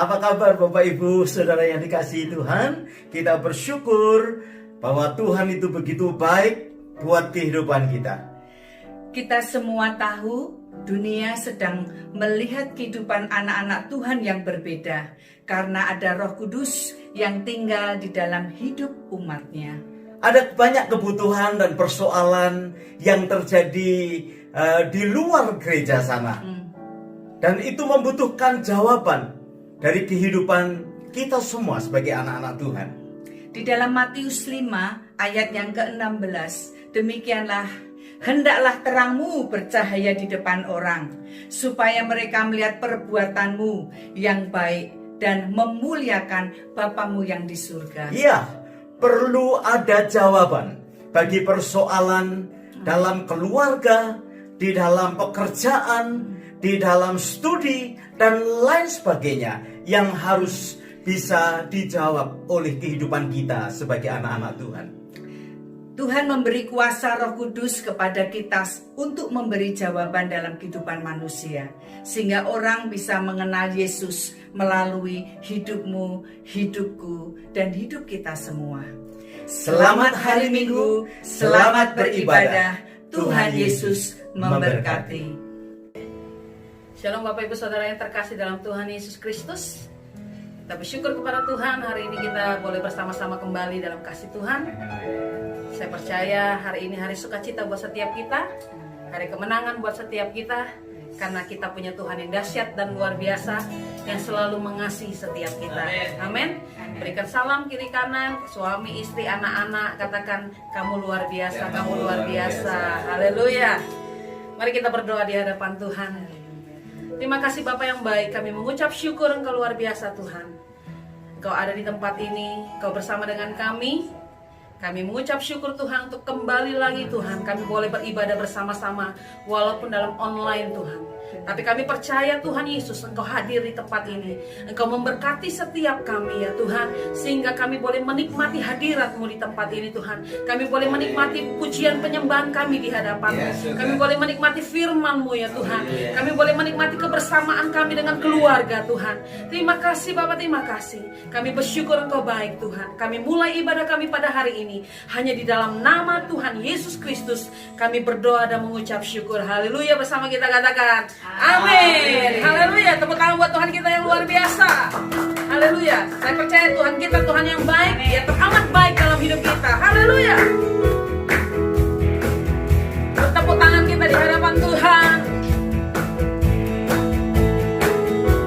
Apa kabar Bapak Ibu Saudara yang dikasihi Tuhan? Kita bersyukur bahwa Tuhan itu begitu baik buat kehidupan kita. Kita semua tahu dunia sedang melihat kehidupan anak-anak Tuhan yang berbeda karena ada Roh Kudus yang tinggal di dalam hidup umatnya. Ada banyak kebutuhan dan persoalan yang terjadi di luar gereja sana. Dan itu membutuhkan jawaban dari kehidupan kita semua sebagai anak-anak Tuhan. Di dalam Matius 5 ayat yang ke-16, demikianlah, hendaklah terangmu bercahaya di depan orang, supaya mereka melihat perbuatanmu yang baik dan memuliakan Bapamu yang di surga. Iya, perlu ada jawaban bagi persoalan dalam keluarga, di dalam pekerjaan, di dalam studi, dan lain sebagainya yang harus bisa dijawab oleh kehidupan kita sebagai anak-anak Tuhan. Tuhan memberi kuasa Roh Kudus kepada kita untuk memberi jawaban dalam kehidupan manusia, sehingga orang bisa mengenal Yesus melalui hidupmu, hidupku, dan hidup kita semua. Selamat hari Minggu, selamat beribadah. Tuhan Yesus memberkati. Shalom Bapak Ibu Saudara yang terkasih dalam Tuhan Yesus Kristus. Kita bersyukur kepada Tuhan, hari ini kita boleh bersama-sama kembali dalam kasih Tuhan. Saya percaya hari ini hari sukacita buat setiap kita, hari kemenangan buat setiap kita, karena kita punya Tuhan yang dahsyat dan luar biasa yang selalu mengasihi setiap kita. Amin. Berikan salam kiri kanan, suami, istri, anak-anak, katakan kamu luar biasa, kamu luar biasa. Haleluya. Mari kita berdoa di hadapan Tuhan. Terima kasih Bapa yang baik, kami mengucap syukur Engkau luar biasa Tuhan. Engkau ada di tempat ini, Engkau bersama dengan kami. Kami mengucap syukur Tuhan untuk kembali lagi Tuhan. Kami boleh beribadah bersama-sama walaupun dalam online Tuhan. Tapi kami percaya Tuhan Yesus Engkau hadir di tempat ini. Engkau memberkati setiap kami ya Tuhan. Sehingga kami boleh menikmati hadirat-Mu di tempat ini Tuhan. Kami boleh menikmati pujian penyembahan kami di hadapan-Mu. Kami boleh menikmati firman-Mu ya Tuhan. Kami boleh menikmati kebersamaan kami dengan keluarga Tuhan. Terima kasih Bapak, terima kasih. Kami bersyukur Engkau baik Tuhan. Kami mulai ibadah kami pada hari ini hanya di dalam nama Tuhan Yesus Kristus. Kami berdoa dan mengucap syukur. Haleluya, bersama kita katakan amin. Haleluya, tepuk tangan buat Tuhan kita yang luar biasa. Haleluya, saya percaya Tuhan kita Tuhan yang baik, dia teramat baik dalam hidup kita. Haleluya. Bertepuk tangan kita di hadapan Tuhan.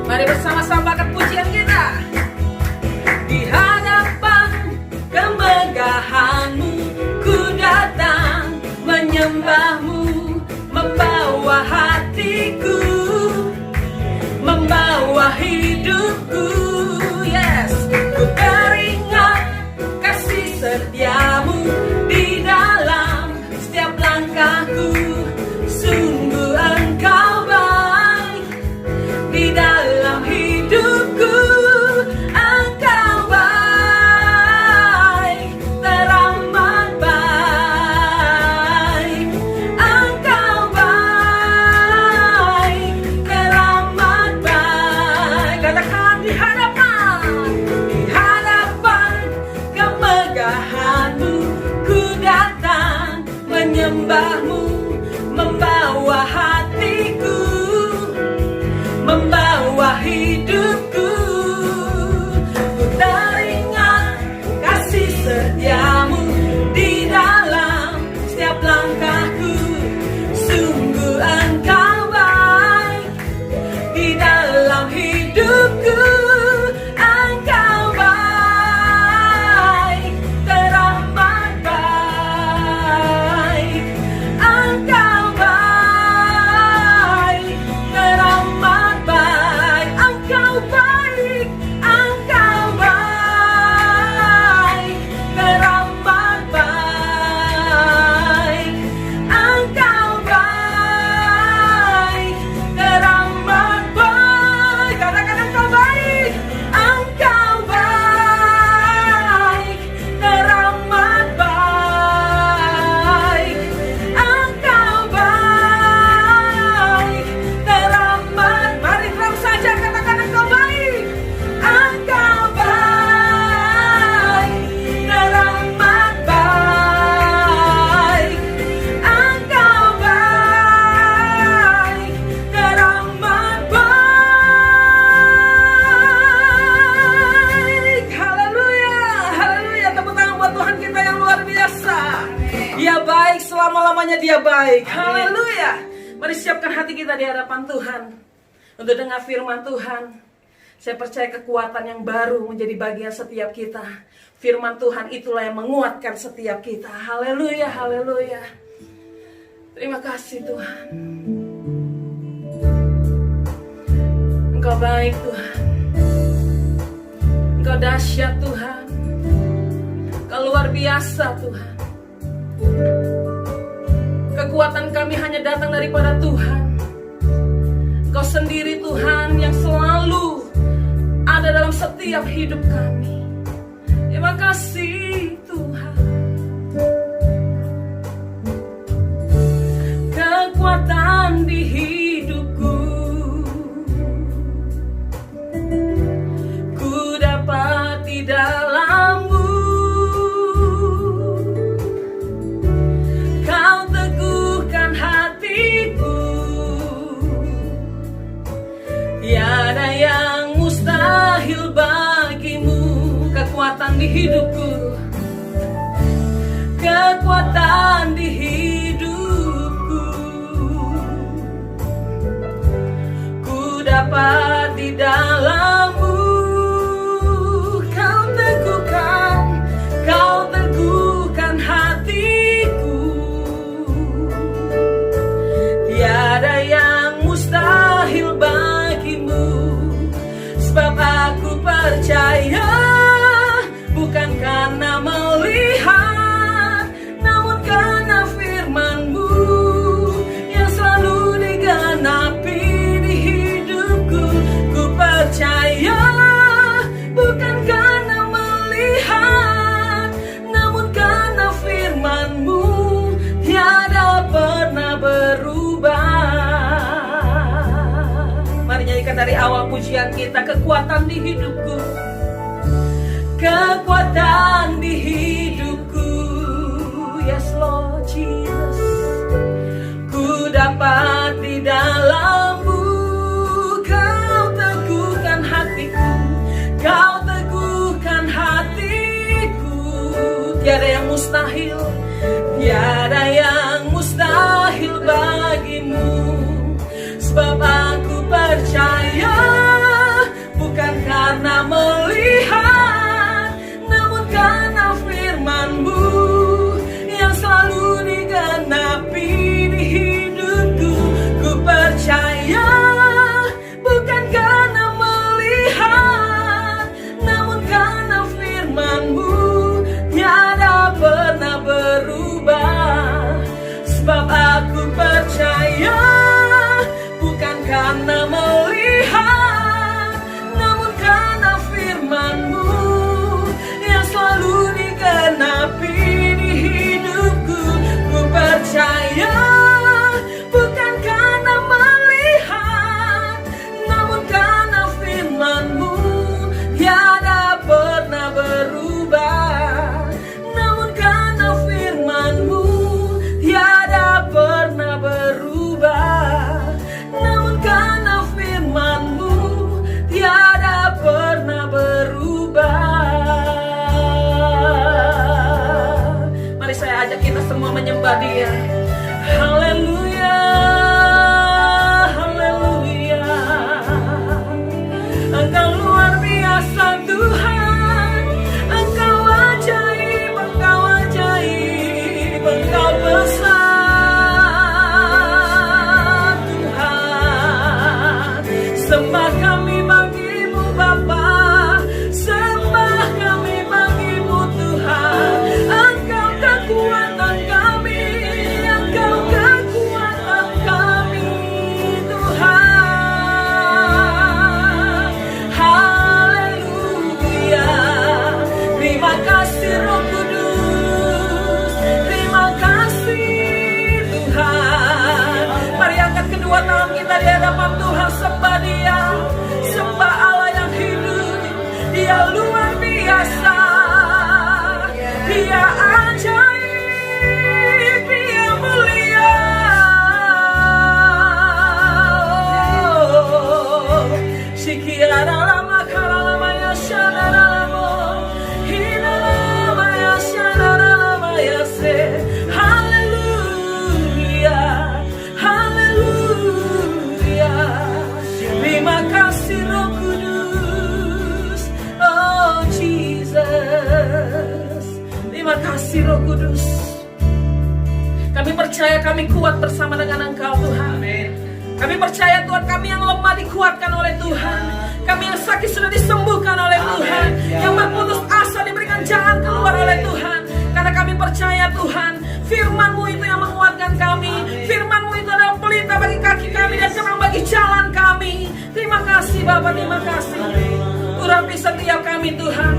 Mari bersama-sama angkat pujian kita. Di hadapan kemegahan-Mu ku datang menyembah-Mu, membawa hatiku, membawa hidupku. Yes, ku teringat kasih setia-Mu di dalam setiap langkahku. Sungguh Engkau baik di dalam hidupku. Engkau baik, teramat baik. Engkau baik, teramat baik. Katakan di hadapan kemegahan-Mu ku datang menyembah-Mu, membawa hatiku, membawa hidupku. Ku teringat kasih setia-Mu di dalam setiap langkahku. Sungguh Engkau baik di dalam hidupku. Engkau baik, teramat baik. kiranya Dia baik. Haleluya. Mari siapkan hati kita di hadapan Tuhan untuk dengar firman Tuhan. Saya percaya kekuatan yang baru menjadi bagian setiap kita. Firman Tuhan itulah yang menguatkan setiap kita. Haleluya, haleluya. Terima kasih Tuhan. Engkau baik Tuhan. Engkau dahsyat Tuhan. Engkau luar biasa Tuhan. Kekuatan kami hanya datang daripada Tuhan. Engkau sendiri Tuhan yang selalu ada dalam setiap hidup kami. Terima kasih Tuhan. Kekuatan di hidupku, ku dapat di dalam-Mu. Kau teguhkan hatiku, tiada yang mustahil bagimu. Kekuatan di hidupku, kekuatan di hidupku, ku dapat di dalam-Mu. Kau teguhkan hatiku, tiada yang mustahil bagimu. Sebab aku percaya, bukan karena melihat, namun karena firman-Mu yang selalu digenapi di hidupku. Ku percaya, bukan karena melihat, namun karena firman-Mu tiada pernah berubah. Mari nyanyikan dari awal pujian kita, kekuatan di hidupku. Kekuatan di hidupku, yes Lord Jesus. Ku dapat di dalam-Mu. Kau teguhkan hatiku, Kau teguhkan hatiku. Tiada yang mustahil, tiada yang mustahil bagimu. Sebab aku percaya, bukan karena melihat, karena firman-Mu yang selalu digenapi di hidupku. Ku percaya, bukan karena melihat, namun karena firman-Mu tiada pernah berubah. Sebab aku percaya, bukan karena melihat, namun karena firman-Mu selalu digenapi di hidupku. Ku percaya, bukan karena melihat, namun karena firman-Mu tiada pernah berubah. Namun karena firman-Mu tiada pernah berubah. Namun karena firman-Mu tiada pernah berubah. Saya ajak kita semua menyembah Dia. Haleluya, haleluya. Engkau luar biasa Tuhan. Engkau ajaib, Engkau ajaib, Engkau besar Tuhan. Sembah kami bagi-Mu Bapa, sembah kami bagi-Mu Tuhan. Kekuatan kami, Engkau Terima kasih Roh Kudus. Kami percaya kami kuat bersama dengan Engkau Tuhan. Kami percaya Tuhan, kami yang lemah dikuatkan oleh Tuhan. Kami yang sakit sudah disembuhkan oleh Tuhan. Yang berputus asa diberikan jalan keluar oleh Tuhan. Karena kami percaya Tuhan, firman-Mu itu yang menguatkan kami. Firman-Mu itu adalah pelita bagi kaki kami dan terang bagi jalan kami. Terima kasih Bapa, terima kasih. Urapi setiap kami Tuhan.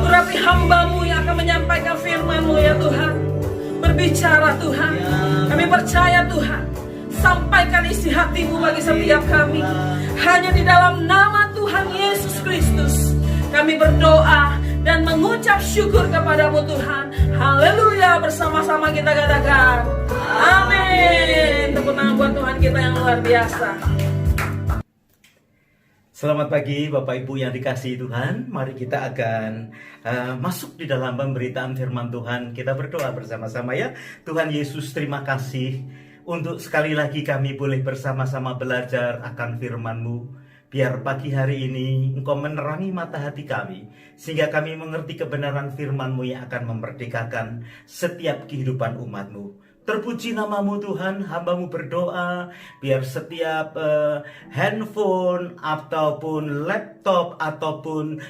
Urapi hamba-Mu yang akan menyampaikan firman-Mu ya Tuhan. Berbicara Tuhan. Kami percaya Tuhan, sampaikan isi hati-Mu bagi setiap kami. Hanya di dalam nama Tuhan Yesus Kristus kami berdoa dan mengucap syukur kepadamu Tuhan. Haleluya, bersama-sama kita katakan amin. Tepuk tangan buat Tuhan kita yang luar biasa. Selamat pagi Bapak Ibu yang dikasihi Tuhan. Mari kita akan masuk di dalam pemberitaan firman Tuhan. Kita berdoa bersama-sama ya. Tuhan Yesus, terima kasih untuk sekali lagi kami boleh bersama-sama belajar akan firman-Mu. Biar pagi hari ini Engkau menerangi mata hati kami, sehingga kami mengerti kebenaran firman-Mu yang akan memerdekakan setiap kehidupan umat-Mu. Terpuji nama-Mu Tuhan, hamba-Mu berdoa biar setiap handphone ataupun laptop ataupun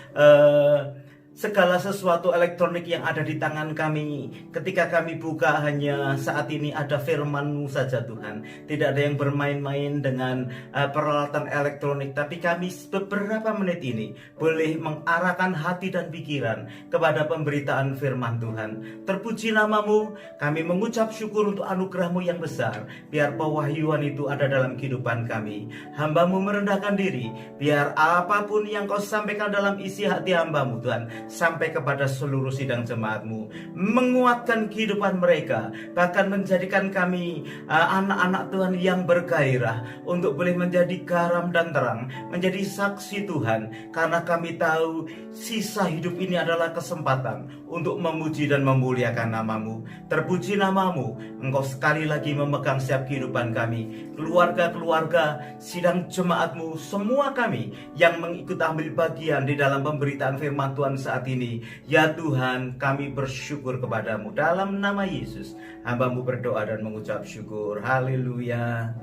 segala sesuatu elektronik yang ada di tangan kami, ketika kami buka hanya saat ini ada firman-Mu saja Tuhan. Tidak ada yang bermain-main dengan peralatan elektronik, tapi kami beberapa menit ini boleh mengarahkan hati dan pikiran kepada pemberitaan firman Tuhan. Terpuji nama-Mu, kami mengucap syukur untuk anugerah-Mu yang besar. Biar pewahyuan itu ada dalam kehidupan kami. Hamba-Mu merendahkan diri, biar apapun yang Kau sampaikan dalam isi hati hamba-Mu Tuhan, sampai kepada seluruh sidang jemaat-Mu, menguatkan kehidupan mereka, bahkan menjadikan kami anak-anak Tuhan yang bergairah untuk boleh menjadi garam dan terang, menjadi saksi Tuhan, karena kami tahu sisa hidup ini adalah kesempatan untuk memuji dan memuliakan nama-Mu. Terpuji nama-Mu, Engkau sekali lagi memegang setiap kehidupan kami, keluarga-keluarga, sidang jemaat-Mu, semua kami yang mengikut ambil bagian di dalam pemberitaan firman Tuhan saat ini. Ya Tuhan, kami bersyukur kepadamu. Dalam nama Yesus, hamba-Mu berdoa dan mengucap syukur. Haleluya.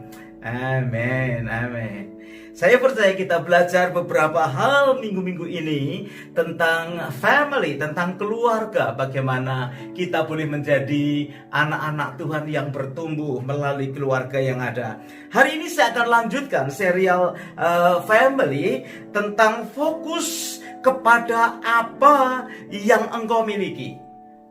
Amin, amin. Saya percaya kita belajar beberapa hal minggu-minggu ini tentang family, tentang keluarga. Bagaimana kita boleh menjadi anak-anak Tuhan yang bertumbuh melalui keluarga yang ada. Hari ini saya akan lanjutkan serial family tentang fokus kepada apa yang engkau miliki.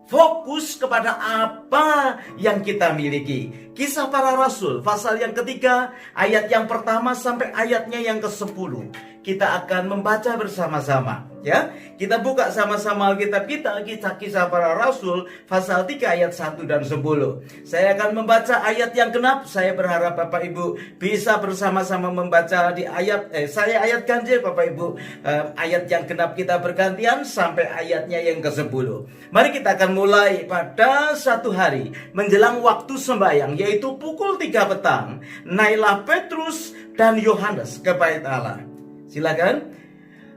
Fokus kepada apa yang kita miliki. Kisah Para Rasul pasal yang ketiga, ayat yang pertama sampai ayatnya yang ke-10. Kita akan membaca bersama-sama ya. Kita buka sama-sama Alkitab kita, Kisah Para Rasul pasal 3 ayat 1 dan 10. Saya akan membaca ayat yang genap. Saya berharap Bapak Ibu bisa bersama-sama membaca di saya ayat ganjil, Bapak Ibu ayat yang genap kita bergantian sampai ayatnya yang ke-10. Mari kita akan mulai pada satu hari menjelang waktu sembahyang, yaitu pukul 3 petang. Naiklah Petrus dan Yohanes ke bait Allah. Silakan.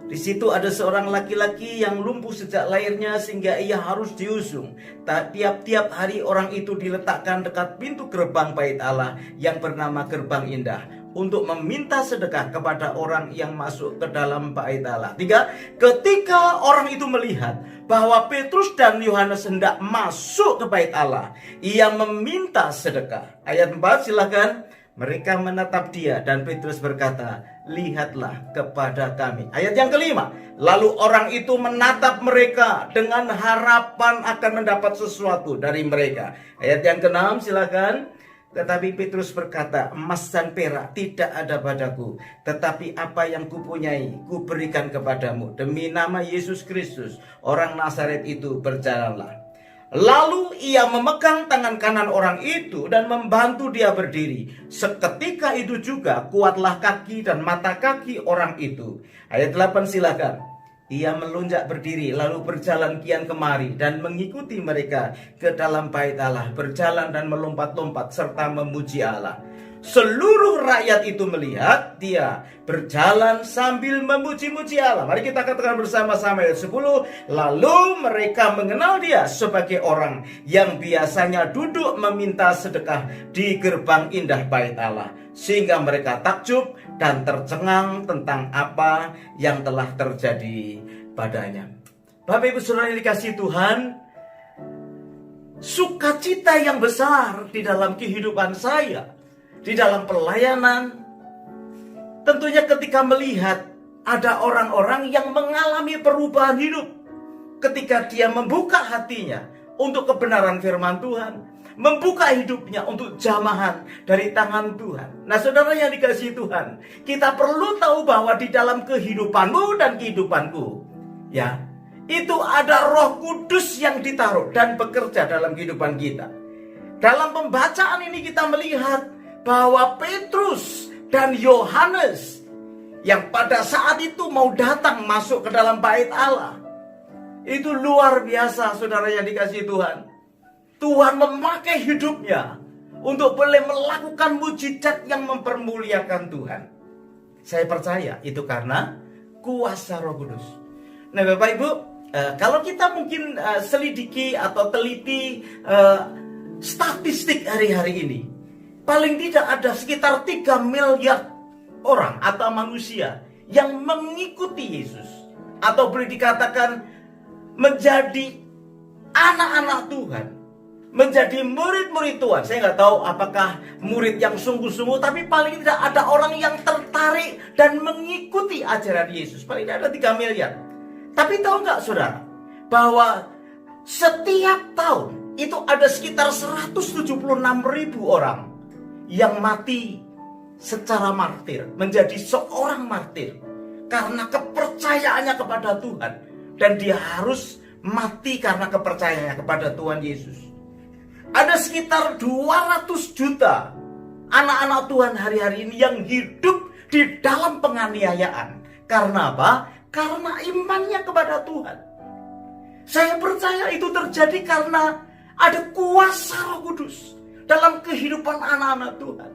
Di situ ada seorang laki-laki yang lumpuh sejak lahirnya sehingga ia harus diusung. Tiap-tiap hari orang itu diletakkan dekat pintu gerbang bait Allah yang bernama Gerbang Indah untuk meminta sedekah kepada orang yang masuk ke dalam bait Allah. 3. Ketika orang itu melihat bahwa Petrus dan Yohanes hendak masuk ke bait Allah, ia meminta sedekah. Ayat 4 silakan. Mereka menatap dia dan Petrus berkata, lihatlah kepada kami. Ayat yang kelima. Lalu orang itu menatap mereka dengan harapan akan mendapat sesuatu dari mereka. Ayat yang ke-6 silakan. Tetapi Petrus berkata, emas dan perak tidak ada padaku, tetapi apa yang kupunyai kuberikan kepadamu. Demi nama Yesus Kristus, orang Nazaret itu, berjalanlah. Lalu ia memegang tangan kanan orang itu dan membantu dia berdiri. Seketika itu juga kuatlah kaki dan mata kaki orang itu. Ayat 8 silakan. Ia melonjak berdiri lalu berjalan kian kemari dan mengikuti mereka ke dalam bait Allah, berjalan dan melompat-lompat serta memuji Allah. seluruh rakyat itu melihat dia berjalan sambil memuji-muji Allah. Mari kita katakan bersama-sama ayat 10. Lalu mereka mengenal dia sebagai orang yang biasanya duduk meminta sedekah di gerbang indah bait Allah. Sehingga mereka takjub dan tercengang tentang apa yang telah terjadi padanya. Bapak Ibu Saudara yang dikasihi Tuhan, sukacita yang besar di dalam kehidupan saya, di dalam pelayanan, tentunya ketika melihat ada orang-orang yang mengalami perubahan hidup. Ketika dia membuka hatinya untuk kebenaran firman Tuhan, membuka hidupnya untuk jamahan dari tangan Tuhan. Nah saudara yang dikasihi Tuhan, kita perlu tahu bahwa di dalam kehidupanmu dan kehidupanku, ya, itu ada Roh Kudus yang ditaruh dan bekerja dalam kehidupan kita. Dalam pembacaan ini kita melihat bahwa Petrus dan Yohanes yang pada saat itu mau datang masuk ke dalam bait Allah, itu luar biasa saudara yang dikasihi Tuhan. Tuhan memakai hidupnya untuk boleh melakukan mujizat yang mempermuliakan Tuhan. Saya percaya itu karena kuasa Roh Kudus. Nah Bapak Ibu, kalau kita mungkin selidiki atau teliti statistik hari-hari ini, paling tidak ada sekitar 3 miliar orang atau manusia yang mengikuti Yesus, atau boleh dikatakan menjadi anak-anak Tuhan, menjadi murid-murid Tuhan. Saya nggak tahu apakah murid yang sungguh-sungguh, tapi paling tidak ada orang yang tertarik dan mengikuti ajaran Yesus. Paling tidak ada 3 miliar. Tapi tahu nggak saudara, bahwa setiap tahun itu ada sekitar 176.000 orang yang mati secara martir, menjadi seorang martir karena kepercayaannya kepada Tuhan, dan dia harus mati karena kepercayaannya kepada Tuhan Yesus. Ada sekitar 200 juta anak-anak Tuhan hari-hari ini yang hidup di dalam penganiayaan. Karena apa? Karena imannya kepada Tuhan. Saya percaya itu terjadi karena ada kuasa Roh Kudus dalam kehidupan anak-anak Tuhan.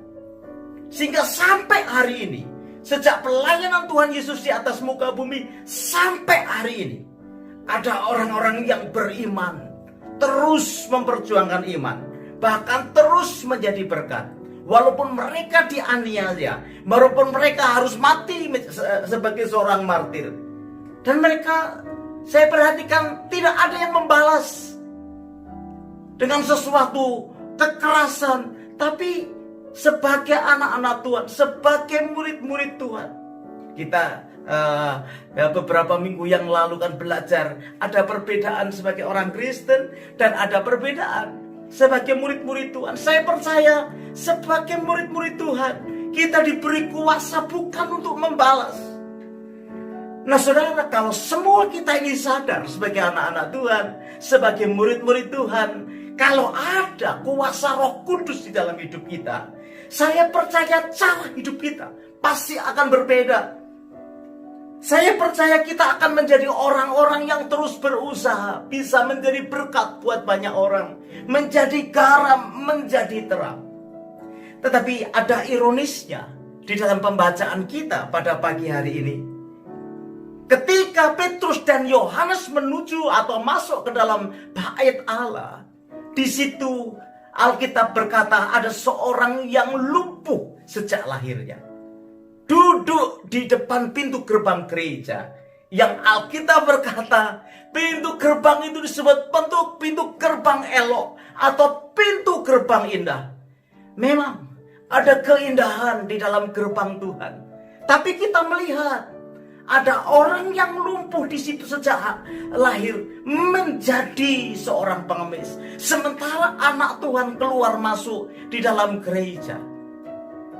Sehingga sampai hari ini, sejak pelayanan Tuhan Yesus di atas muka bumi sampai hari ini, ada orang-orang yang beriman, terus memperjuangkan iman, bahkan terus menjadi berkat. Walaupun mereka dianiaya, walaupun mereka harus mati sebagai seorang martir. Dan mereka, saya perhatikan, tidak ada yang membalas dengan sesuatu kekerasan, tapi sebagai anak-anak Tuhan, sebagai murid-murid Tuhan. Kita beberapa minggu yang lalu kan belajar ada perbedaan sebagai orang Kristen dan ada perbedaan sebagai murid-murid Tuhan. Saya percaya sebagai murid-murid Tuhan kita diberi kuasa bukan untuk membalas. Nah saudara, kalau semua kita ini sadar sebagai anak-anak Tuhan, sebagai murid-murid Tuhan, kalau ada kuasa Roh Kudus di dalam hidup kita, saya percaya cara hidup kita pasti akan berbeda. Saya percaya kita akan menjadi orang-orang yang terus berusaha, bisa menjadi berkat buat banyak orang, menjadi garam, menjadi terang. Tetapi ada ironisnya di dalam pembacaan kita pada pagi hari ini. Ketika Petrus dan Yohanes menuju atau masuk ke dalam bait Allah, di situ Alkitab berkata ada seorang yang lumpuh sejak lahirnya, duduk di depan pintu gerbang gereja, yang Alkitab berkata pintu gerbang itu disebut bentuk pintu gerbang elok atau pintu gerbang indah. Memang ada keindahan di dalam gerbang Tuhan, tapi kita melihat ada orang yang lumpuh di situ sejak lahir menjadi seorang pengemis, sementara anak Tuhan keluar masuk di dalam gereja.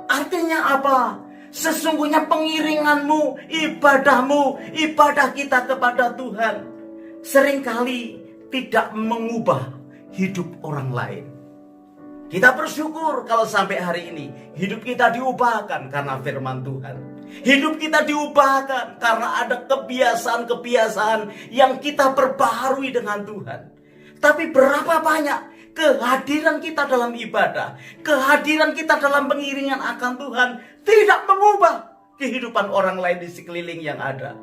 Artinya apa? Sesungguhnya pengiringanmu, ibadahmu, ibadah kita kepada Tuhan seringkali tidak mengubah hidup orang lain. Kita bersyukur kalau sampai hari ini hidup kita diubahkan karena firman Tuhan. Hidup kita diubahkan karena ada kebiasaan-kebiasaan yang kita perbaharui dengan Tuhan. Tapi berapa banyak kehadiran kita dalam ibadah, kehadiran kita dalam pengiringan akan Tuhan tidak mengubah kehidupan orang lain di sekeliling yang ada.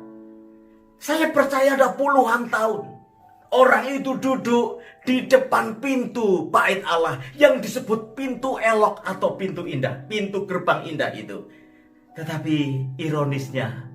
Saya percaya ada puluhan tahun orang itu duduk di depan pintu bait Allah yang disebut pintu elok atau pintu indah, pintu gerbang indah itu. Tetapi ironisnya,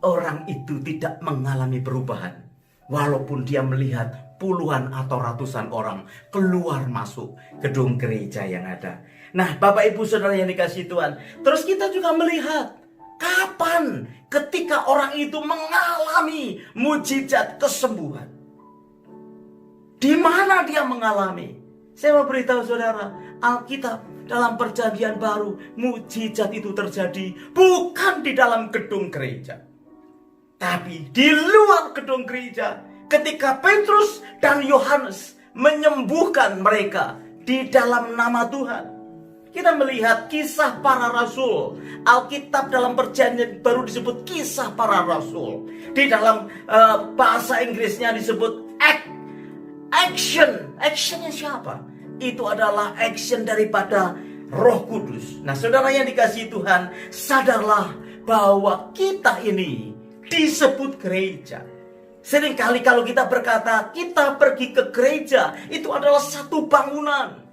orang itu tidak mengalami perubahan. Walaupun dia melihat puluhan atau ratusan orang keluar masuk gedung gereja yang ada. Nah, Bapak Ibu Saudara yang dikasihi Tuhan, terus kita juga melihat kapan ketika orang itu mengalami mujizat kesembuhan. Di mana dia mengalami? Saya mau beritahu saudara, Alkitab dalam Perjanjian Baru, mujizat itu terjadi bukan di dalam gedung gereja, tapi di luar gedung gereja. Ketika Petrus dan Yohanes menyembuhkan mereka di dalam nama Tuhan. Kita melihat kisah para rasul. Alkitab dalam Perjanjian Baru disebut kisah para rasul. Di dalam bahasa Inggrisnya disebut action. Actionnya siapa? Itu adalah action daripada Roh Kudus. Nah, saudara yang dikasihi Tuhan, sadarlah bahwa kita ini disebut gereja. Seringkali kalau kita berkata kita pergi ke gereja, itu adalah satu bangunan.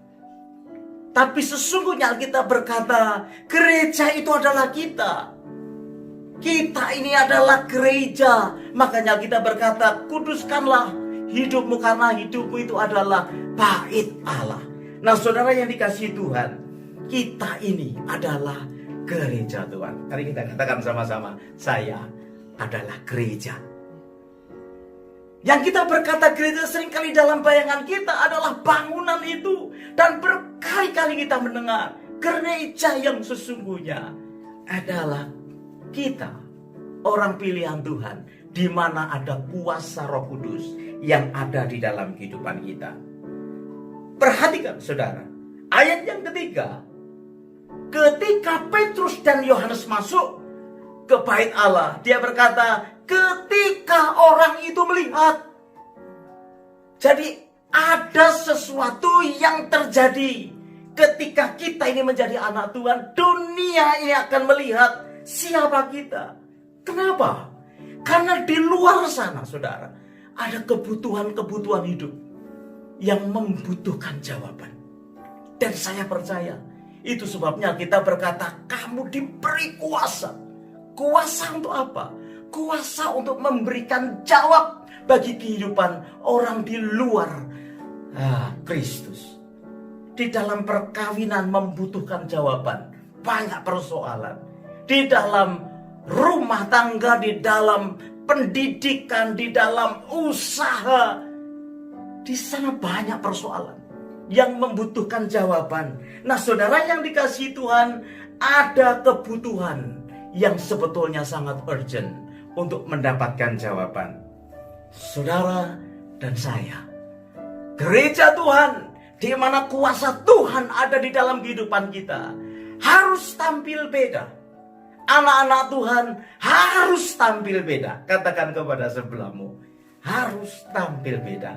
Tapi sesungguhnya kita berkata gereja itu adalah kita. Kita ini adalah gereja. Makanya kita berkata kuduskanlah hidupmu karena hidupmu itu adalah bait Allah. Nah, saudara yang dikasihi Tuhan, kita ini adalah gereja Tuhan. Mari kita katakan sama-sama, saya adalah gereja. Yang kita berkata gereja seringkali dalam bayangan kita adalah bangunan itu. Dan berkali-kali kita mendengar gereja yang sesungguhnya adalah kita, orang pilihan Tuhan, di mana ada kuasa Roh Kudus yang ada di dalam kehidupan kita. Perhatikan saudara, ayat yang ketiga, ketika Petrus dan Yohanes masuk ke bait Allah, dia berkata, ketika orang itu melihat. Jadi ada sesuatu yang terjadi ketika kita ini menjadi anak Tuhan. Dunia ini akan melihat siapa kita. Kenapa? Karena di luar sana, saudara, ada kebutuhan-kebutuhan hidup yang membutuhkan jawaban. Dan saya percaya itu sebabnya kita berkata kamu diberi kuasa. Kuasa untuk apa? Kuasa untuk memberikan jawab bagi kehidupan orang di luar Kristus. Di dalam perkawinan membutuhkan jawaban. Banyak persoalan. Di dalam rumah tangga, di dalam pendidikan, di dalam usaha. Di sana banyak persoalan yang membutuhkan jawaban. Nah, saudara yang dikasihi Tuhan, ada kebutuhan yang sebetulnya sangat urgent untuk mendapatkan jawaban. Saudara dan saya, gereja Tuhan, di mana kuasa Tuhan ada di dalam kehidupan kita, harus tampil beda. Anak-anak Tuhan harus tampil beda. Katakan kepada sebelahmu, harus tampil beda.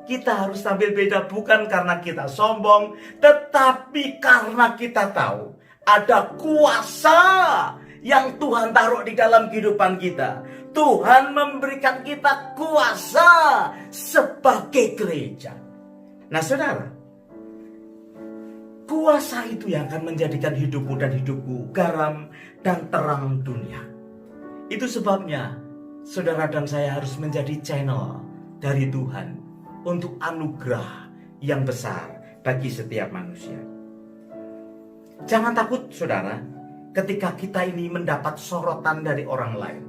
Kita harus tampil beda bukan karena kita sombong, tetapi karena kita tahu ada kuasa yang Tuhan taruh di dalam kehidupan kita. Tuhan memberikan kita kuasa sebagai gereja. Nah, saudara, kuasa itu yang akan menjadikan hidupmu dan hidupku garam dan terang dunia. Itu sebabnya saudara dan saya harus menjadi channel dari Tuhan untuk anugerah yang besar bagi setiap manusia. Jangan takut saudara ketika kita ini mendapat sorotan dari orang lain.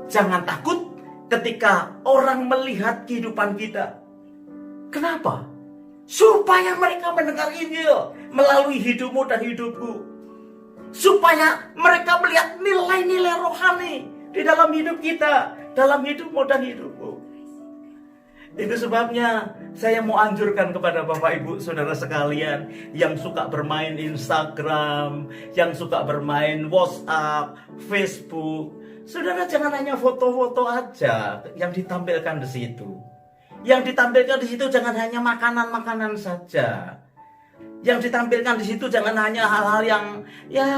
Jangan takut ketika orang melihat kehidupan kita. Kenapa? Supaya mereka mendengar Injil melalui hidupmu dan hidupku. Supaya mereka melihat nilai-nilai rohani di dalam hidup kita, dalam hidupmu dan hidupku. Itu sebabnya saya mau anjurkan kepada Bapak Ibu Saudara sekalian yang suka bermain Instagram, yang suka bermain WhatsApp, Facebook. Saudara jangan hanya foto-foto aja yang ditampilkan di situ. Yang ditampilkan di situ jangan hanya makanan-makanan saja. Yang ditampilkan di situ jangan hanya hal-hal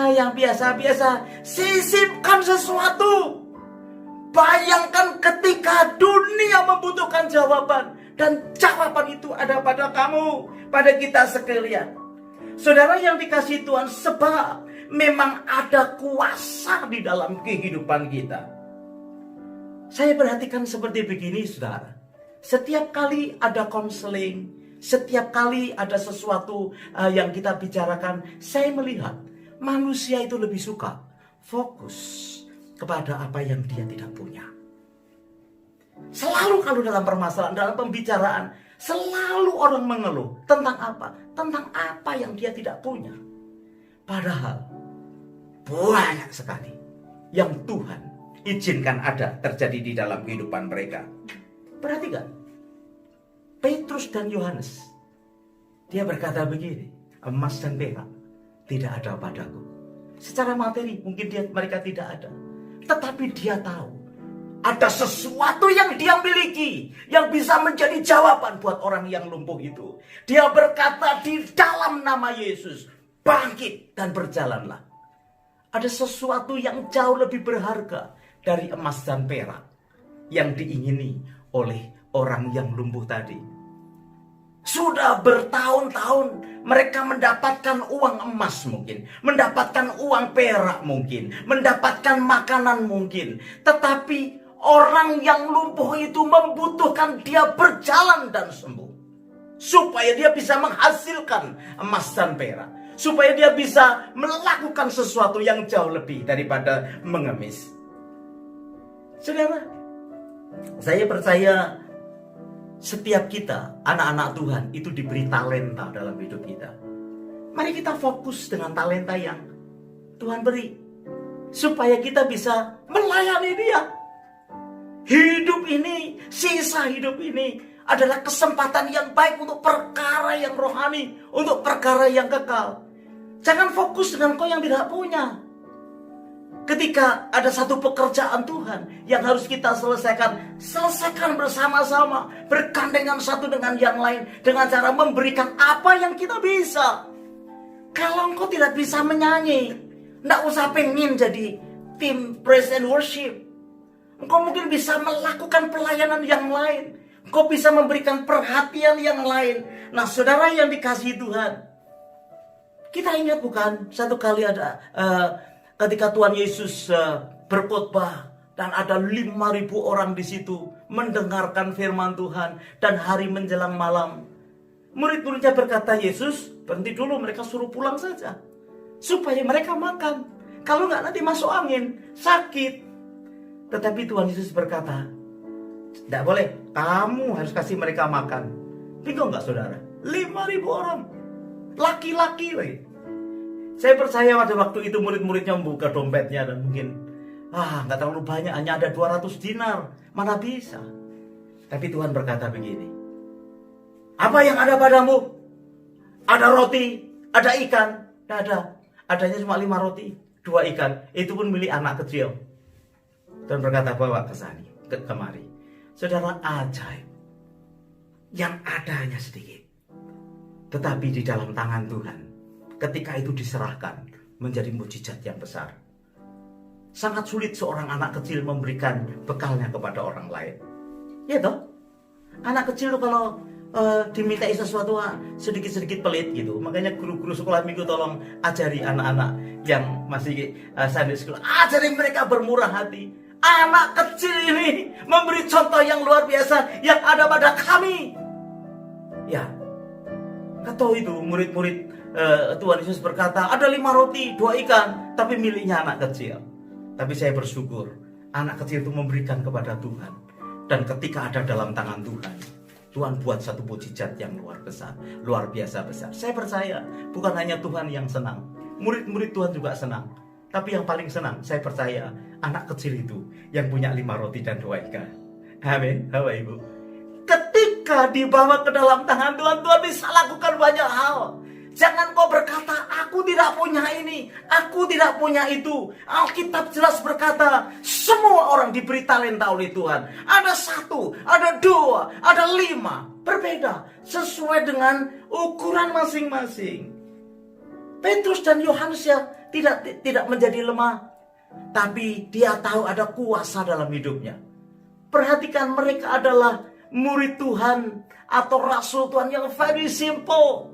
yang biasa-biasa. Sisipkan sesuatu. Bayangkan ketika dunia membutuhkan jawaban, dan jawaban itu ada pada kamu, pada kita sekalian. Saudara yang dikasihi Tuhan, sebab memang ada kuasa di dalam kehidupan kita. Saya perhatikan seperti begini, saudara. Setiap kali ada konseling, setiap kali ada sesuatu yang kita bicarakan, saya melihat manusia itu lebih suka fokus kepada apa yang dia tidak punya. Selalu kalau dalam permasalahan, dalam pembicaraan, selalu orang mengeluh tentang apa? Tentang apa yang dia tidak punya. Padahal banyak sekali yang Tuhan izinkan ada terjadi di dalam kehidupan mereka. Perhatikan, Petrus dan Yohanes, dia berkata begini, emas dan perak tidak ada padaku. Secara materi mungkin mereka tidak ada. Tetapi dia tahu ada sesuatu yang dia miliki yang bisa menjadi jawaban buat orang yang lumpuh itu. Dia berkata di dalam nama Yesus, bangkit dan berjalanlah. Ada sesuatu yang jauh lebih berharga dari emas dan perak yang diingini oleh orang yang lumpuh tadi. Sudah bertahun-tahun mereka mendapatkan uang emas mungkin, mendapatkan uang perak mungkin, mendapatkan makanan mungkin. Tetapi orang yang lumpuh itu membutuhkan dia berjalan dan sembuh. Supaya dia bisa menghasilkan emas dan perak. Supaya dia bisa melakukan sesuatu yang jauh lebih daripada mengemis. Saudara, saya percaya setiap kita, anak-anak Tuhan, itu diberi talenta dalam hidup kita. Mari kita fokus dengan talenta yang Tuhan beri, supaya kita bisa melayani Dia. Hidup ini, sisa hidup ini adalah kesempatan yang baik untuk perkara yang rohani, untuk perkara yang kekal. Jangan fokus dengan kau yang tidak punya. Ketika ada satu pekerjaan Tuhan yang harus kita selesaikan bersama-sama, bergandengan satu dengan yang lain, dengan cara memberikan apa yang kita bisa. Kalau engkau tidak bisa menyanyi, tidak usah pengen jadi tim praise and worship. Engkau mungkin bisa melakukan pelayanan yang lain. Engkau bisa memberikan perhatian yang lain. Nah, saudara yang dikasihi Tuhan, kita ingat bukan satu kali ada ketika Tuhan Yesus berkhotbah dan ada 5.000 orang di situ mendengarkan firman Tuhan, dan hari menjelang malam murid-muridnya berkata, Yesus berhenti dulu, mereka suruh pulang saja supaya mereka makan. Kalau nggak nanti masuk angin, sakit. Tetapi Tuhan Yesus berkata, tidak boleh, kamu harus kasih mereka makan. Bingung nggak saudara? 5.000 orang, laki-laki lagi. Saya percaya pada waktu itu murid-muridnya membuka dompetnya dan mungkin nggak terlalu banyak, hanya ada 200 dinar. Mana bisa? Tapi Tuhan berkata begini, apa yang ada padamu? Ada roti, ada ikan. Tidak ada. Adanya cuma 5 roti, 2 ikan. Itu pun milik anak kecil. Tuhan berkata, bawa ke sini, kemari. Saudara, ajaib. Yang ada hanya sedikit. Tetapi di dalam tangan Tuhan, ketika itu diserahkan, menjadi mukjizat yang besar. Sangat sulit seorang anak kecil memberikan bekalnya kepada orang lain. Ya toh? Anak kecil tuh kalau dimintai sesuatu sedikit-sedikit pelit gitu. Makanya guru-guru sekolah minggu tolong ajari anak-anak yang masih Sunday school, ajari mereka bermurah hati. Anak kecil ini memberi contoh yang luar biasa yang ada pada kami. Ya, kata itu murid-murid Tuhan Yesus berkata, ada 5 roti, 2 ikan, tapi miliknya anak kecil. Tapi saya bersyukur, anak kecil itu memberikan kepada Tuhan. Dan ketika ada dalam tangan Tuhan, Tuhan buat satu mukjizat yang luar biasa besar. Saya percaya, bukan hanya Tuhan yang senang, murid-murid Tuhan juga senang. Tapi yang paling senang, saya percaya, anak kecil itu yang punya 5 roti dan 2 ikan. Amin, Bapak Ibu. Ketika dibawa ke dalam tangan Tuhan, Tuhan bisa lakukan banyak hal. Jangan kau berkata, aku tidak punya ini, aku tidak punya itu. Alkitab jelas berkata, semua orang diberi talenta oleh Tuhan. Ada 1, ada 2, ada 5. Berbeda sesuai dengan ukuran masing-masing. Petrus dan Yohanes ya tidak menjadi lemah, tapi dia tahu ada kuasa dalam hidupnya. Perhatikan, mereka adalah murid Tuhan atau rasul Tuhan yang very simple.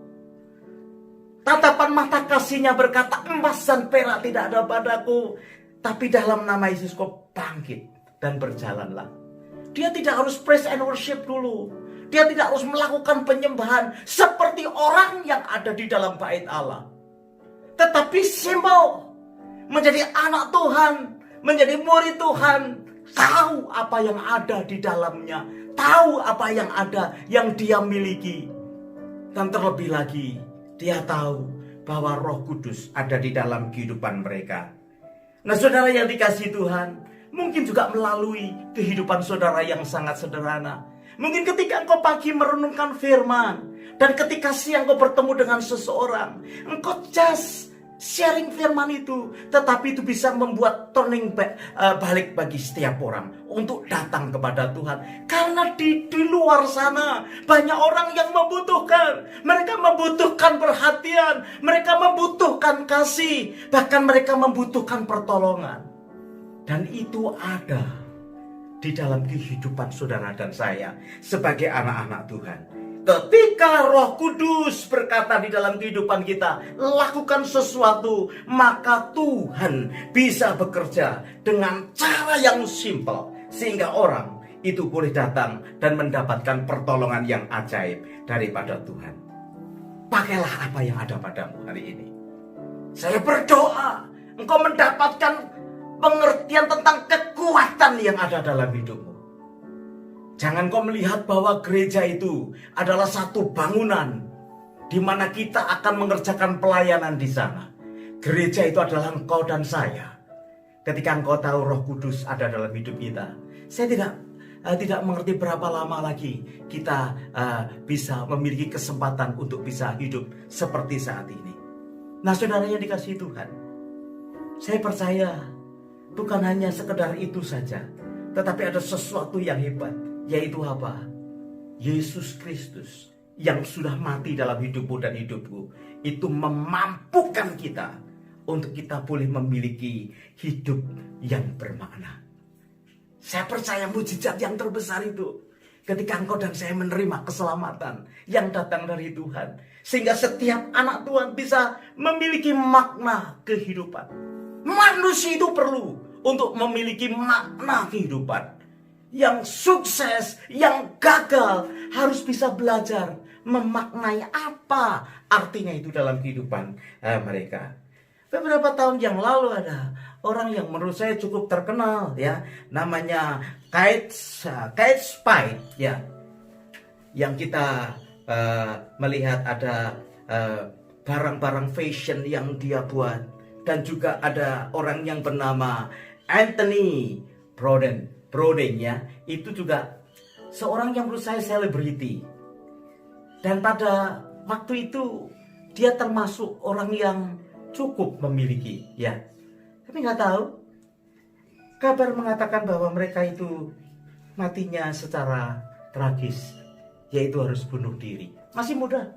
Tatapan mata kasihnya berkata, emas dan perak tidak ada padaku, tapi dalam nama Yesus kau bangkit dan berjalanlah. Dia tidak harus praise and worship dulu. Dia tidak harus melakukan penyembahan seperti orang yang ada di dalam bait Allah. Tetapi simple, menjadi anak Tuhan, menjadi murid Tuhan, tahu apa yang ada di dalamnya, tahu apa yang ada yang dia miliki. Dan terlebih lagi, dia tahu bahwa Roh Kudus ada di dalam kehidupan mereka. Nah, saudara yang dikasihi Tuhan, mungkin juga melalui kehidupan saudara yang sangat sederhana. Mungkin ketika engkau pagi merenungkan firman, dan ketika siang engkau bertemu dengan seseorang, engkau just sharing firman itu, tetapi itu bisa membuat turning balik bagi setiap orang untuk datang kepada Tuhan. Karena di luar sana banyak orang yang membutuhkan. Mereka membutuhkan perhatian, mereka membutuhkan kasih, bahkan mereka membutuhkan pertolongan. Dan itu ada di dalam kehidupan saudara dan saya sebagai anak-anak Tuhan. Ketika Roh Kudus berkata di dalam kehidupan kita, lakukan sesuatu, maka Tuhan bisa bekerja dengan cara yang simpel, sehingga orang itu boleh datang dan mendapatkan pertolongan yang ajaib daripada Tuhan. Pakailah apa yang ada padamu hari ini. Saya berdoa engkau mendapatkan pengertian tentang kekuatan yang ada dalam hidupmu. Jangan kau melihat bahwa gereja itu adalah satu bangunan di mana kita akan mengerjakan pelayanan di sana. Gereja itu adalah engkau dan saya. Ketika engkau tahu Roh Kudus ada dalam hidup kita, saya tidak mengerti berapa lama lagi kita bisa memiliki kesempatan untuk bisa hidup seperti saat ini. Nah, saudara yang dikasihi Tuhan, saya percaya bukan hanya sekedar itu saja, tetapi ada sesuatu yang hebat. Yaitu apa? Yesus Kristus yang sudah mati dalam hidupmu dan hidupku, itu memampukan kita untuk kita boleh memiliki hidup yang bermakna. Saya percaya mujizat yang terbesar itu ketika engkau dan saya menerima keselamatan yang datang dari Tuhan, sehingga setiap anak Tuhan bisa memiliki makna kehidupan. Manusia itu perlu untuk memiliki makna kehidupan. Yang sukses, yang gagal harus bisa belajar memaknai apa artinya itu dalam kehidupan mereka. Beberapa tahun yang lalu ada orang yang menurut saya cukup terkenal, ya, namanya Kate Spade, ya, yang kita melihat ada barang-barang fashion yang dia buat, dan juga ada orang yang bernama Anthony Bourdain, ya, itu juga seorang yang menurut saya selebriti. Dan pada waktu itu dia termasuk orang yang cukup memiliki, ya. Tapi nggak tahu, kabar mengatakan bahwa mereka itu matinya secara tragis, yaitu harus bunuh diri. Masih muda.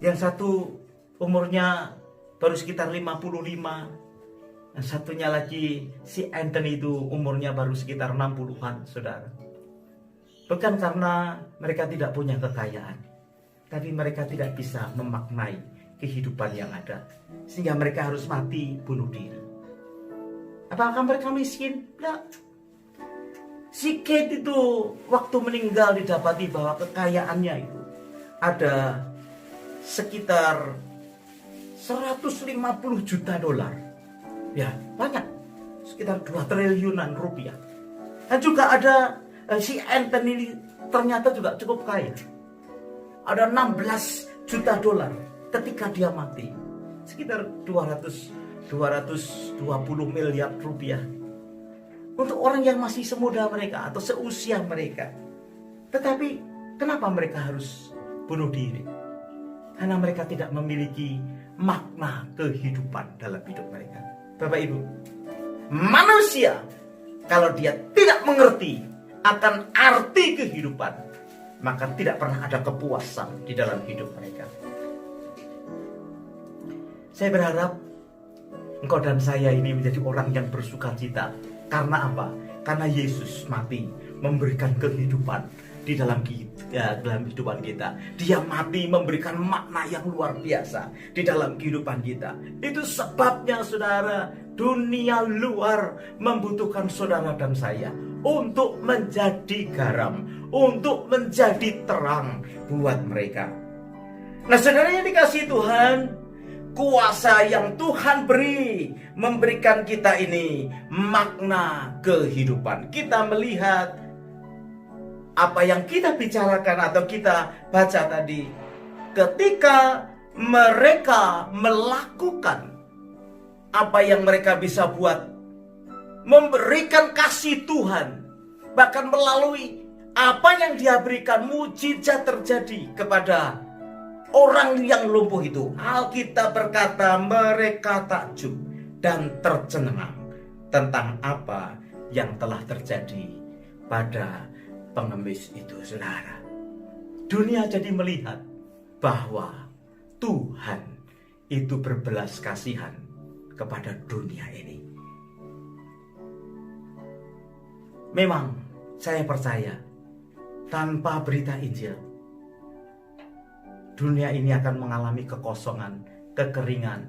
Yang satu umurnya baru sekitar 55. Yang satunya lagi, si Anthony itu umurnya baru sekitar 60-an, saudara. Bukan karena mereka tidak punya kekayaan, tapi mereka tidak bisa memaknai kehidupan yang ada, sehingga mereka harus mati bunuh diri. Apakah mereka miskin? Tidak. Si Kate itu waktu meninggal didapati bahwa kekayaannya itu ada sekitar 150 juta dolar. Ya, banyak. Sekitar 2 triliunan rupiah. Dan juga ada si Anthony ternyata juga cukup kaya. Ada 16 juta dolar ketika dia mati. Sekitar 220 miliar rupiah. Untuk orang yang masih semuda mereka atau seusia mereka. Tetapi kenapa mereka harus bunuh diri? Karena mereka tidak memiliki makna kehidupan dalam hidup mereka. Bapak Ibu, manusia kalau dia tidak mengerti akan arti kehidupan, maka tidak pernah ada kepuasan di dalam hidup mereka. Saya berharap engkau dan saya ini menjadi orang yang bersukacita. Karena apa? Karena Yesus mati memberikan kehidupan di dalam kehidupan kita. Dia mati memberikan makna yang luar biasa di dalam kehidupan kita. Itu sebabnya saudara, dunia luar membutuhkan saudara dan saya untuk menjadi garam, untuk menjadi terang buat mereka. Nah, saudara yang dikasihi Tuhan, kuasa yang Tuhan beri memberikan kita ini makna kehidupan. Kita melihat apa yang kita bicarakan atau kita baca tadi, ketika mereka melakukan apa yang mereka bisa buat, memberikan kasih Tuhan, bahkan melalui apa yang dia berikan, mujizat terjadi kepada orang yang lumpuh itu. Alkitab berkata mereka takjub dan tercengang tentang apa yang telah terjadi pada pengemis itu, saudara. Dunia jadi melihat bahwa Tuhan itu berbelas kasihan kepada dunia ini. Memang saya percaya tanpa berita Injil, dunia ini akan mengalami kekosongan, kekeringan,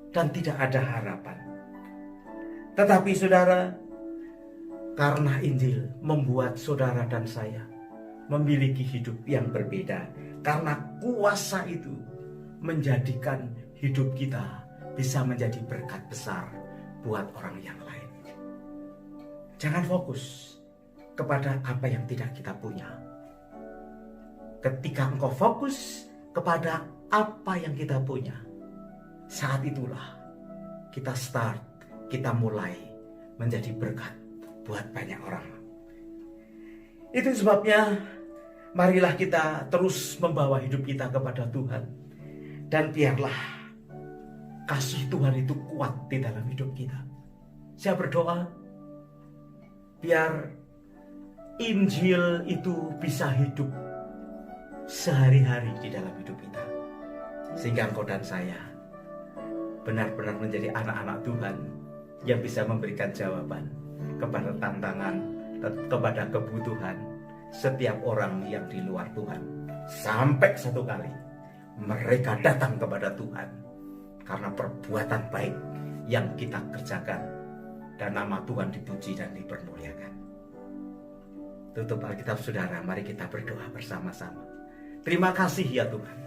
dan tidak ada harapan. Tetapi saudara, karena Injil membuat saudara dan saya memiliki hidup yang berbeda. Karena kuasa itu menjadikan hidup kita bisa menjadi berkat besar buat orang yang lain. Jangan fokus kepada apa yang tidak kita punya. Ketika engkau fokus kepada apa yang kita punya, saat itulah kita mulai menjadi berkat buat banyak orang. Itu sebabnya marilah kita terus membawa hidup kita kepada Tuhan, dan biarlah kasih Tuhan itu kuat di dalam hidup kita. Saya berdoa biar Injil itu bisa hidup sehari-hari di dalam hidup kita, sehingga engkau dan saya benar-benar menjadi anak-anak Tuhan yang bisa memberikan jawaban kepada tantangan, kepada kebutuhan setiap orang yang di luar Tuhan. Sampai satu kali mereka datang kepada Tuhan karena perbuatan baik yang kita kerjakan, dan nama Tuhan dipuji dan dipermuliakan. Tutup Alkitab saudara, mari kita berdoa bersama-sama. Terima kasih ya Tuhan.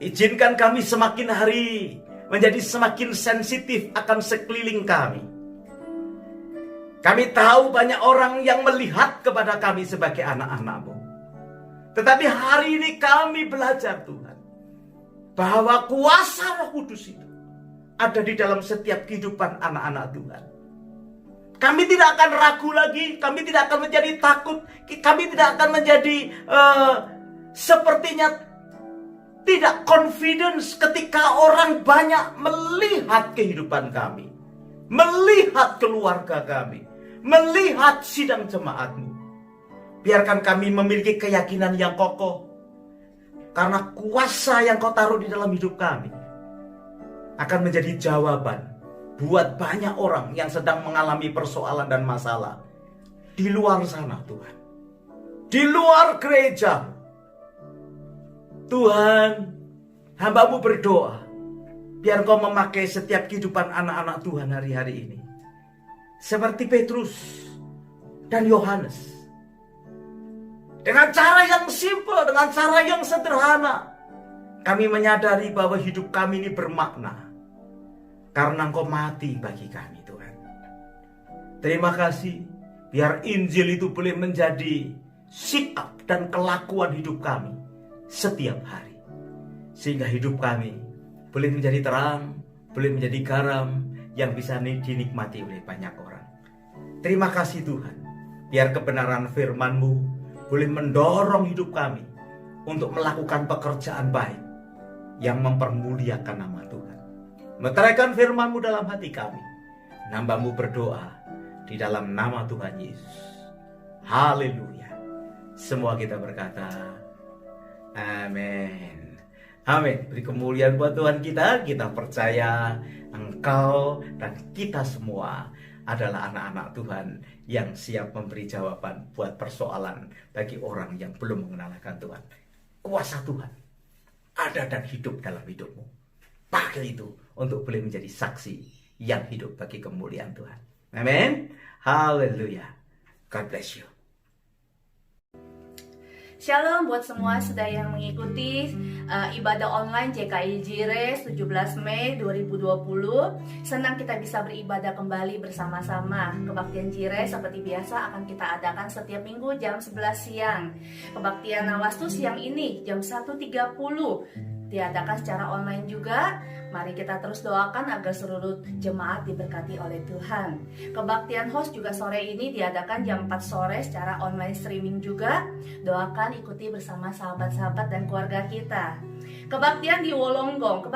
Izinkan kami semakin hari menjadi semakin sensitif akan sekeliling kami. Kami tahu banyak orang yang melihat kepada kami sebagai anak-anak-Mu. Tetapi hari ini kami belajar Tuhan, bahwa kuasa Roh Kudus itu ada di dalam setiap kehidupan anak-anak Tuhan. Kami tidak akan ragu lagi, kami tidak akan menjadi takut, kami tidak akan menjadi sepertinya tidak confidence ketika orang banyak melihat kehidupan kami, melihat keluarga kami, melihat sidang jemaat-Mu. Biarkan kami memiliki keyakinan yang kokoh, karena kuasa yang Kau taruh di dalam hidup kami akan menjadi jawaban buat banyak orang yang sedang mengalami persoalan dan masalah di luar sana Tuhan, di luar gereja. Tuhan, hamba-Mu berdoa biar Kau memakai setiap kehidupan anak-anak Tuhan hari-hari ini, seperti Petrus dan Yohanes, dengan cara yang simpel, dengan cara yang sederhana. Kami menyadari bahwa hidup kami ini bermakna karena Engkau mati bagi kami Tuhan. Terima kasih, biar Injil itu boleh menjadi sikap dan kelakuan hidup kami setiap hari, sehingga hidup kami boleh menjadi terang, boleh menjadi garam yang bisa dinikmati oleh banyak orang. Terima kasih Tuhan, biar kebenaran firman-Mu boleh mendorong hidup kami untuk melakukan pekerjaan baik yang mempermuliakan nama Tuhan. Meteraikan firman-Mu dalam hati kami. Hamba-Mu berdoa di dalam nama Tuhan Yesus. Haleluya. Semua kita berkata, amin. Amin. Beri kemuliaan buat Tuhan kita. Kita percaya Engkau dan kita semua adalah anak-anak Tuhan yang siap memberi jawaban buat persoalan bagi orang yang belum mengenal Tuhan. Kuasa Tuhan ada dan hidup dalam hidupmu. Pakai itu untuk boleh menjadi saksi yang hidup bagi kemuliaan Tuhan. Amin. Haleluya. God bless you. Shalom buat semua sudah yang mengikuti ibadah online JKI Jires 17 Mei 2020. Senang kita bisa beribadah kembali bersama-sama. Kebaktian Jires seperti biasa akan kita adakan setiap minggu jam 11 siang. Kebaktian Nawastu siang ini jam 1.30 diadakan secara online juga. Mari kita terus doakan agar seluruh jemaat diberkati oleh Tuhan. Kebaktian host juga sore ini diadakan jam 4 sore secara online streaming juga. Doakan, ikuti bersama sahabat-sahabat dan keluarga kita. Kebaktian di Wolonggong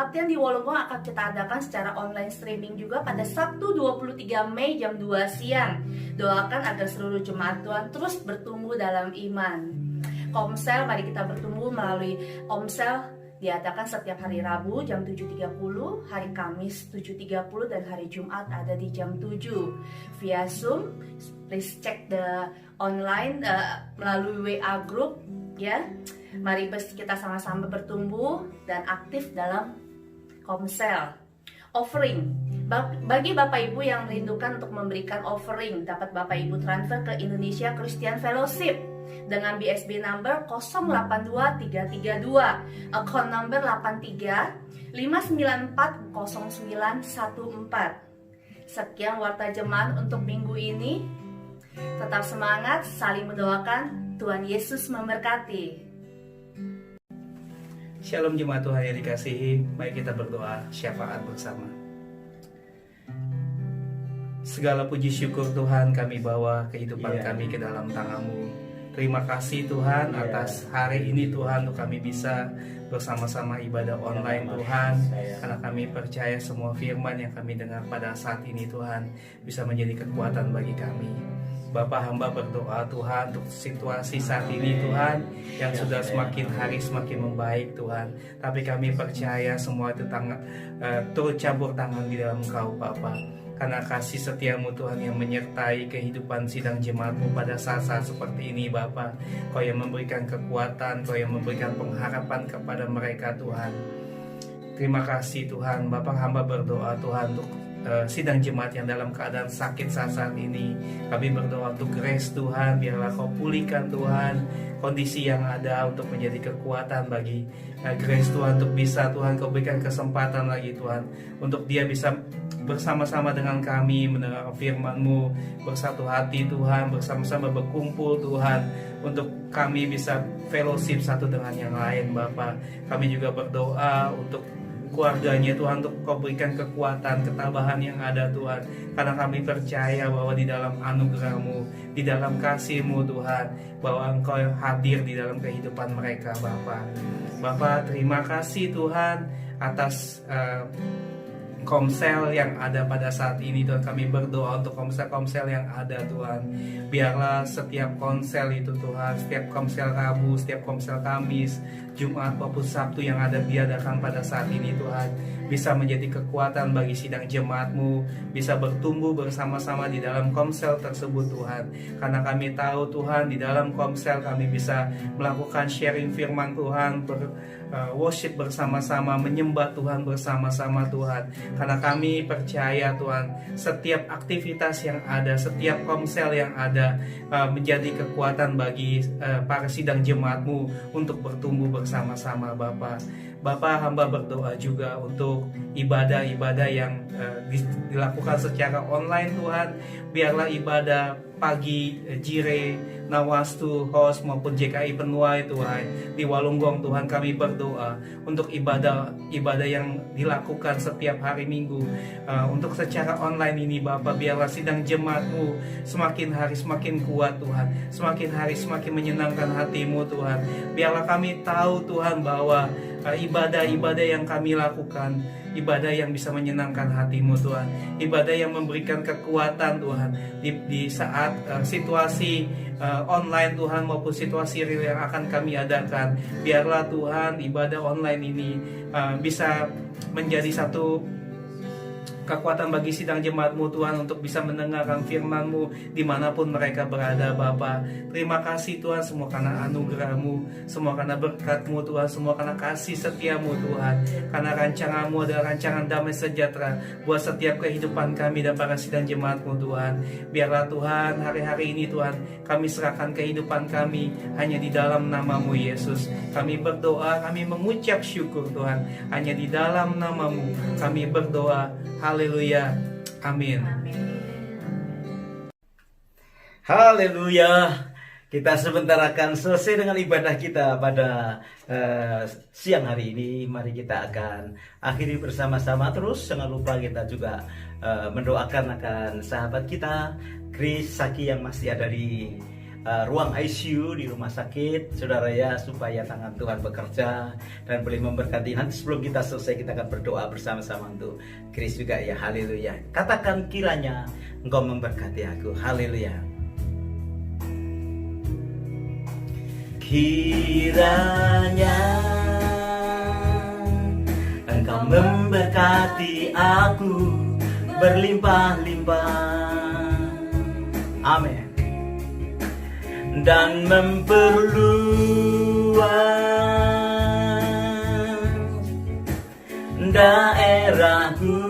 akan kita adakan secara online streaming juga pada Sabtu 23 Mei jam 2 siang. Doakan agar seluruh jemaat Tuhan terus bertumbuh dalam iman. Komsel, mari kita bertumbuh melalui Omsel diadakan setiap hari Rabu jam 7.30, hari Kamis 7.30, dan hari Jumat ada di jam 7 via Zoom. Please check the online melalui WA group ya. Mari kita sama-sama bertumbuh dan aktif dalam Komsel. Offering, bagi Bapak Ibu yang merindukan untuk memberikan offering, dapat Bapak Ibu transfer ke Indonesia Christian Fellowship dengan BSB number 082332, account number 8359400914. Sekian warta jemaat untuk minggu ini. Tetap semangat, saling mendoakan. Tuhan Yesus memberkati. Shalom jemaat Tuhan yang dikasihi. Mari kita berdoa syafaat bersama. Segala puji syukur Tuhan kami bawa kehidupan kami ke dalam tangan-Mu. Terima kasih Tuhan atas hari ini Tuhan, untuk kami bisa bersama-sama ibadah online Tuhan. Karena kami percaya semua firman yang kami dengar pada saat ini Tuhan bisa menjadi kekuatan bagi kami. Bapak hamba berdoa Tuhan untuk situasi saat ini Tuhan yang sudah semakin hari semakin membaik Tuhan. Tapi kami percaya semua itu turut campur tangan di dalam Engkau Bapa. Karena kasih setiamu Tuhan yang menyertai kehidupan sidang jemaatmu pada saat-saat seperti ini Bapa. Kau yang memberikan kekuatan, Kau yang memberikan pengharapan kepada mereka Tuhan. Terima kasih Tuhan. Bapak hamba berdoa Tuhan untuk sidang jemaat yang dalam keadaan sakit saat ini. Kami berdoa untuk grace Tuhan, biarlah Kau pulihkan Tuhan kondisi yang ada untuk menjadi kekuatan bagi grace Tuhan, untuk bisa Tuhan Kau berikan kesempatan lagi Tuhan untuk dia bisa bersama-sama dengan kami mendengar firman-Mu, bersatu hati Tuhan, bersama-sama berkumpul Tuhan, untuk kami bisa fellowship satu dengan yang lain Bapa. Kami juga berdoa untuk keluarganya Tuhan, untuk Kau berikan kekuatan, ketabahan yang ada Tuhan. Karena kami percaya bahwa di dalam anugerah-Mu, di dalam kasih-Mu Tuhan, bahwa Engkau hadir di dalam kehidupan mereka Bapa. Bapa, terima kasih Tuhan atas Komsel yang ada pada saat ini Tuhan. Kami berdoa untuk komsel-komsel yang ada Tuhan. Biarlah setiap konsel itu Tuhan, setiap komsel Rabu, setiap komsel Kamis, Jumat maupun Sabtu yang ada diadakan pada saat ini Tuhan, bisa menjadi kekuatan bagi sidang jemaat-Mu, bisa bertumbuh bersama-sama di dalam komsel tersebut Tuhan. Karena kami tahu Tuhan, di dalam komsel kami bisa melakukan sharing firman Tuhan, worship bersama-sama, menyembah Tuhan bersama-sama Tuhan. Karena kami percaya Tuhan, setiap aktivitas yang ada, setiap komsel yang ada menjadi kekuatan bagi para sidang jemaat-Mu untuk bertumbuh bersama-sama Bapa. Bapak, hamba berdoa juga untuk ibadah-ibadah yang dilakukan secara online Tuhan. Biarlah ibadah pagi Jire, Nawastu, Host maupun JKI Penuai Tuhan di Walunggong Tuhan, kami berdoa untuk ibadah yang dilakukan setiap hari Minggu untuk secara online ini Bapak. Biarlah sidang jemaat-Mu semakin hari semakin kuat Tuhan, semakin hari semakin menyenangkan hati-Mu Tuhan. Biarlah kami tahu Tuhan bahwa ibadah-ibadah yang kami lakukan, ibadah yang bisa menyenangkan hati-Mu Tuhan, ibadah yang memberikan kekuatan Tuhan di saat situasi online Tuhan maupun situasi real yang akan kami adakan. Biarlah Tuhan ibadah online ini bisa menjadi satu kekuatan bagi sidang jemaat-Mu Tuhan untuk bisa mendengarkan firman-Mu dimanapun mereka berada Bapa. Terima kasih Tuhan semua karena anugerah-Mu, semua karena berkat-Mu Tuhan, semua karena kasih setia-Mu Tuhan, karena rancangan-Mu adalah rancangan damai sejahtera buat setiap kehidupan kami dan para sidang jemaat-Mu Tuhan. Biarlah Tuhan hari-hari ini Tuhan kami serahkan kehidupan kami hanya di dalam nama-Mu Yesus. Kami berdoa, kami mengucap syukur Tuhan, hanya di dalam nama-Mu kami berdoa. Haleluya, amin. Haleluya. Kita sebentar akan selesai dengan ibadah kita pada siang hari ini. Mari kita akan akhiri bersama-sama. Terus jangan lupa kita juga mendoakan akan sahabat kita Grace Saki yang masih ada di ruang ICU di rumah sakit, saudara ya, supaya tangan Tuhan bekerja dan boleh memberkati. Nanti sebelum kita selesai kita akan berdoa bersama-sama untuk Grace juga ya. Haleluya. Katakan, kiranya Engkau memberkati aku. Haleluya. Kiranya Engkau memberkati aku berlimpah-limpah. Amin. Dan memperluas daerahku,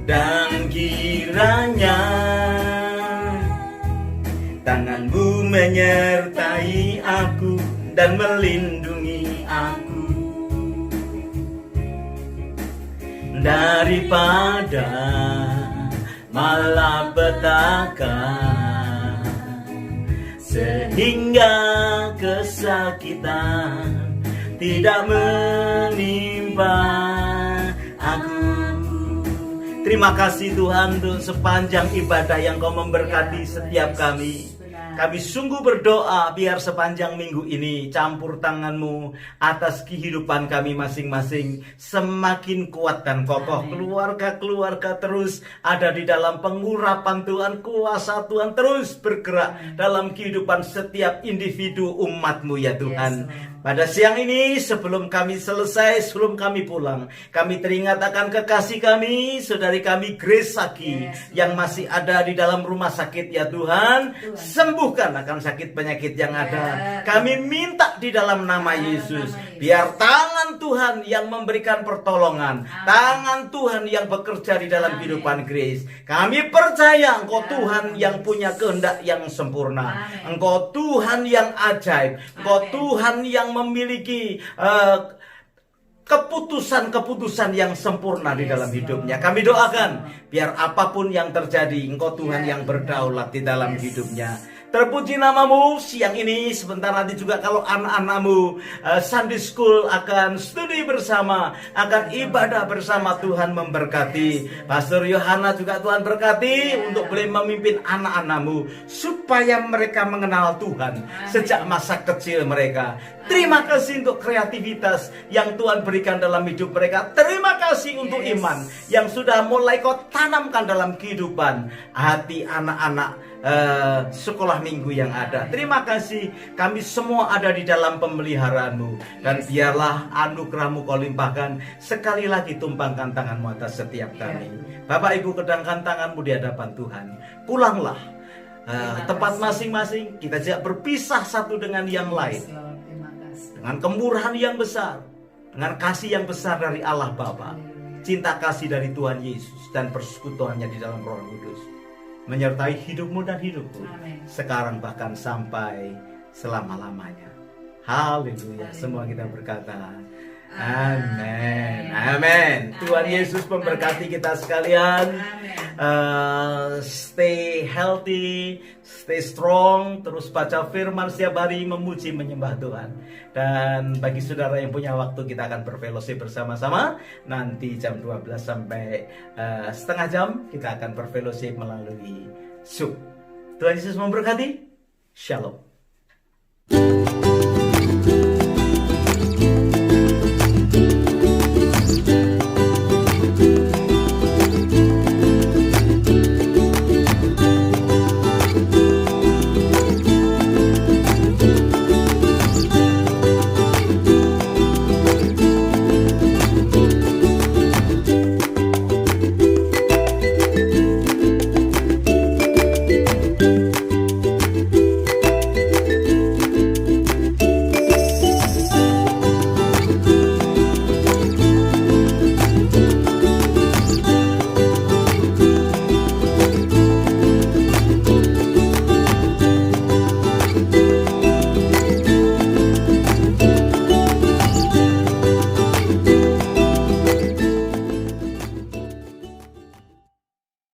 dan kiranya tangan-Mu menyertai aku dan melindungi aku daripada malapetaka, sehingga kesakitan tidak menimpa aku. Terima kasih Tuhan untuk sepanjang ibadah yang Kau memberkati setiap kami. Kami sungguh berdoa biar sepanjang minggu ini campur tangan-Mu atas kehidupan kami masing-masing semakin kuat dan kokoh. Keluarga-keluarga terus ada di dalam pengurapan Tuhan. Kuasa Tuhan terus bergerak dalam kehidupan setiap individu umat-Mu ya Tuhan. Pada siang ini sebelum kami selesai, sebelum kami pulang, kami teringat akan kekasih kami, saudari kami Grace Saki yang masih ada di dalam rumah sakit ya Tuhan. Sembuhkan akan sakit penyakit yang ada. Kami minta di dalam nama Yesus, biar tangan Tuhan yang memberikan pertolongan, tangan Tuhan yang bekerja di dalam kehidupan Grace. Kami percaya Engkau Tuhan yang punya kehendak yang sempurna. Engkau Tuhan yang ajaib. Engkau Tuhan yang memiliki keputusan-keputusan yang sempurna di dalam hidupnya. Kami doakan biar apapun yang terjadi, Engkau Tuhan yang berdaulat di dalam hidupnya. Terpuji nama-Mu siang ini. Sebentar nanti juga kalau anak-anak-Mu Sunday School akan studi bersama, akan ibadah bersama. Tuhan memberkati. Pastor Yohana juga Tuhan berkati untuk boleh memimpin anak-anak-Mu supaya mereka mengenal Tuhan sejak masa kecil mereka. Terima kasih untuk kreativitas yang Tuhan berikan dalam hidup mereka. Terima kasih untuk iman yang sudah mulai Kau tanamkan dalam kehidupan hati anak-anak sekolah minggu yang ada. Terima kasih, kami semua ada di dalam pemeliharaan-Mu. Dan biarlah anugerah-Mu Kau limpahkan. Sekali lagi tumpangkan tangan-Mu atas setiap kami. Bapak Ibu, kedangkan tangan-Mu di hadapan Tuhan. Pulanglah tempat masing-masing. Kita tidak berpisah satu dengan yang lain, dengan kemurahan yang besar, dengan kasih yang besar dari Allah Bapa, cinta kasih dari Tuhan Yesus, dan persekutuannya di dalam Roh Kudus menyertai hidupmu dan hidupku. Amen. Sekarang bahkan sampai selama-lamanya. Haleluya. Semua kita berkata amin. Amin. Tuhan Yesus memberkati kita sekalian. Stay healthy, stay strong, terus baca firman setiap hari, memuji menyembah Tuhan. Dan bagi saudara yang punya waktu, kita akan berfellowship bersama-sama. Nanti jam 12 sampai setengah jam kita akan berfellowship melalui Zoom. Tuhan Yesus memberkati. Shalom.